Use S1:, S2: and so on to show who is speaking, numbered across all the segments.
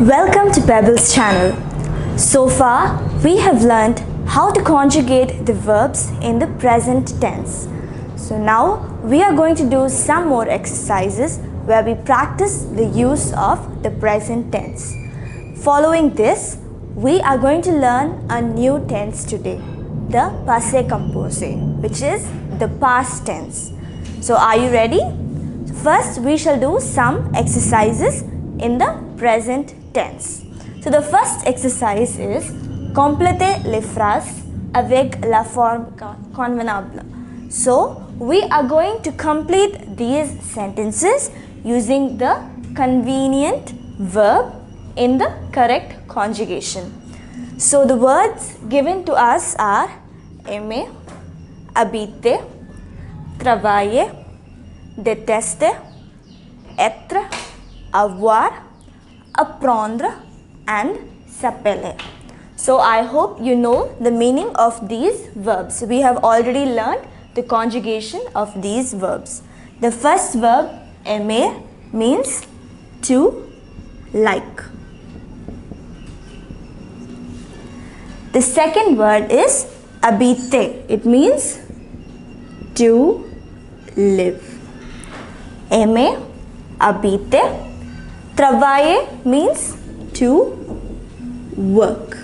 S1: Welcome to Pebble's channel. So far, we have learned how to conjugate the verbs in the present tense. So now, we are going to do some more exercises where we practice the use of the present tense. Following this, we are going to learn a new tense today, the passé composé, which is the past tense. So are you ready? First, we shall do some exercises in the present tense. So the first exercise is Complétez les phrases avec la forme convenable. So we are going to complete these sentences using the convenient verb in the correct conjugation. So the words given to us are aimer, habiter, travailler, détester, être, avoir, apprendre and s'appeler. So I hope you know the meaning of these verbs. We have already learned the conjugation of these verbs. The first verb, aimer, means to like. The second word is habiter. It means to live. Aimer, habiter. Travailler means to work.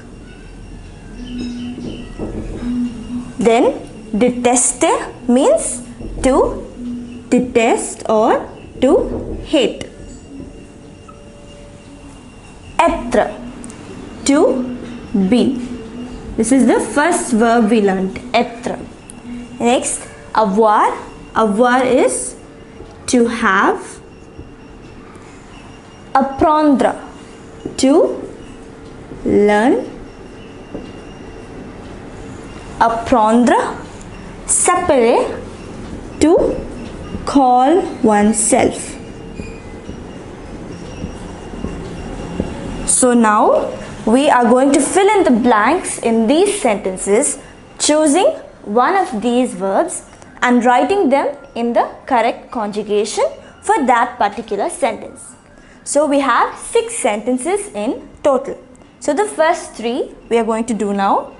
S1: Then détester means to detest or to hate. Être, to be. This is the first verb we learned, être. Next, avoir. Avoir is to have. Apprendre, to learn. Apprendre. S'appeler, to call oneself. So now we are going to fill in the blanks in these sentences, choosing one of these verbs and writing them in the correct conjugation for that particular sentence. So we have 6 sentences in total. So the first 3 we are going to do now.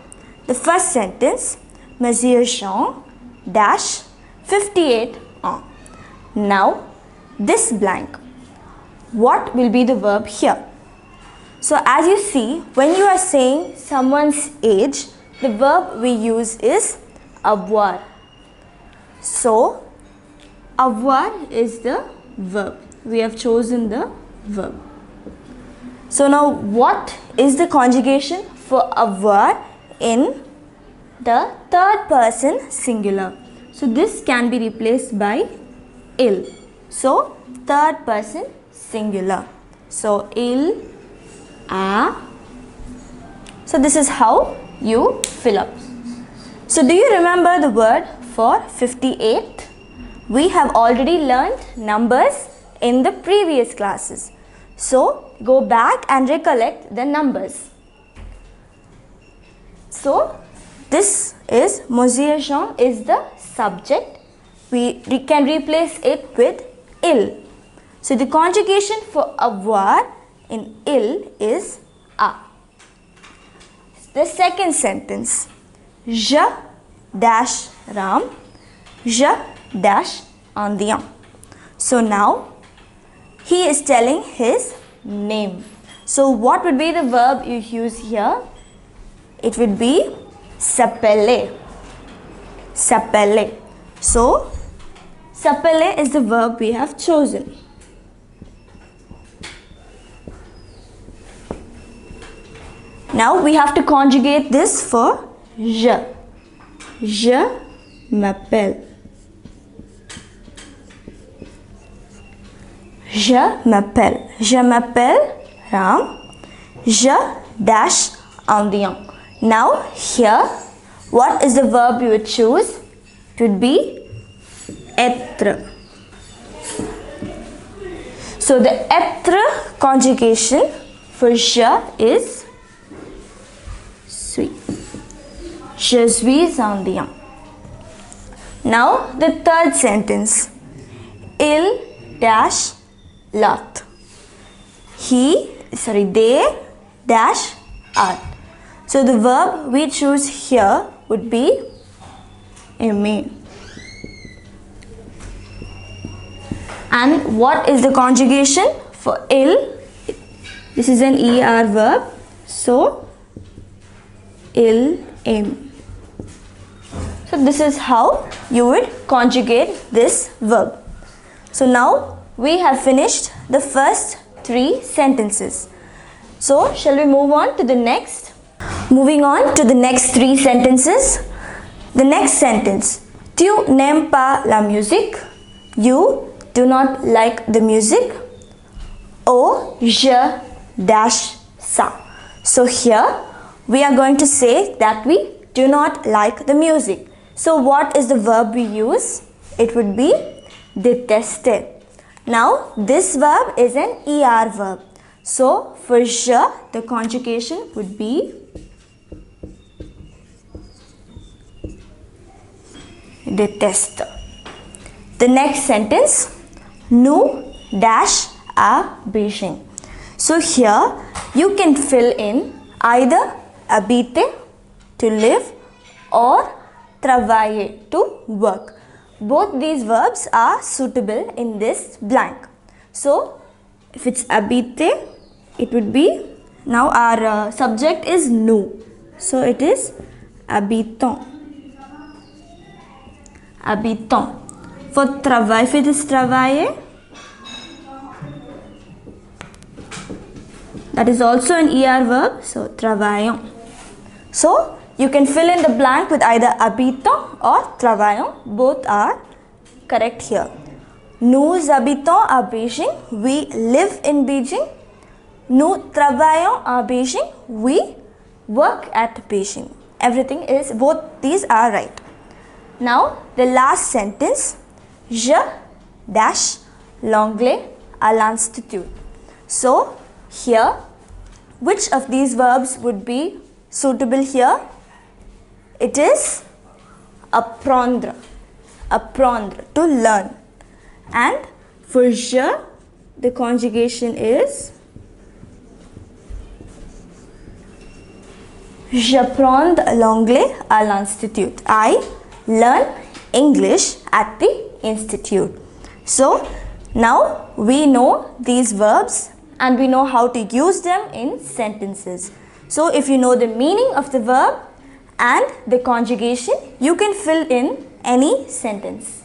S1: The first sentence, Monsieur Jean dash 58 ans. Now this blank, what will be the verb here? So as you see, when you are saying someone's age, the verb we use is avoir. So avoir is the verb. We have chosen the verb. So now what is the conjugation for avoir in the third person singular? So this can be replaced by il. So third person singular. So il, a. So this is how you fill up. So do you remember the word for 58? We have already learned numbers in the previous classes. So go back and recollect the numbers. So this is Monsieur Jean is the subject. We can replace it with il. So the conjugation for avoir in il is a. The second sentence, je dash Ram, je dash Andiyan. So now he is telling his name. So what would be the verb you use here? It would be s'appeler. S'appeler. So s'appeler is the verb we have chosen. Now we have to conjugate this for je. Je m'appelle. Je m'appelle. Je m'appelle Ram. Je dash Andiyan. Now here, what is the verb you would choose? It would be être. So the être conjugation for je is suis. Je suis Andiyan. Now the third sentence, il dash lot. He they dash are. So the verb we choose here would be MA. And what is the conjugation for ill? This is an ER verb. So ill M. So this is how you would conjugate this verb. So now we have finished the first 3 sentences. So shall we move on to the next? Moving on to the next 3 sentences. The next sentence. Tu n'aimes pas la musique. You do not like the music. Oh, je dash ça. So here we are going to say that we do not like the music. So what is the verb we use? It would be détester. Now this verb is an ER verb. So for je, the conjugation would be déteste. The next sentence, nous dash à Beijing. So here you can fill in either habiter, to live, or travailler, to work. Both these verbs are suitable in this blank. So if it's habiter, it would be, now our subject is nous. So it is habitons. Habitons. For travail, if it is travailler, that is also an ER verb. So travaillons. So you can fill in the blank with either habitons or travaillons. Both are correct here. Nous habitons à Beijing. We live in Beijing. Nous travaillons à Beijing. We work at Beijing. Everything is, both these are right. Now the last sentence. Je dash l'anglais à l'institut. So here, which of these verbs would be suitable here? It is apprendre. Apprendre, to learn. And for je, the conjugation is j'apprends l'anglais à l'institut. I learn English at the institute. So now we know these verbs and we know how to use them in sentences. So if you know the meaning of the verb and the conjugation, you can fill in any sentence.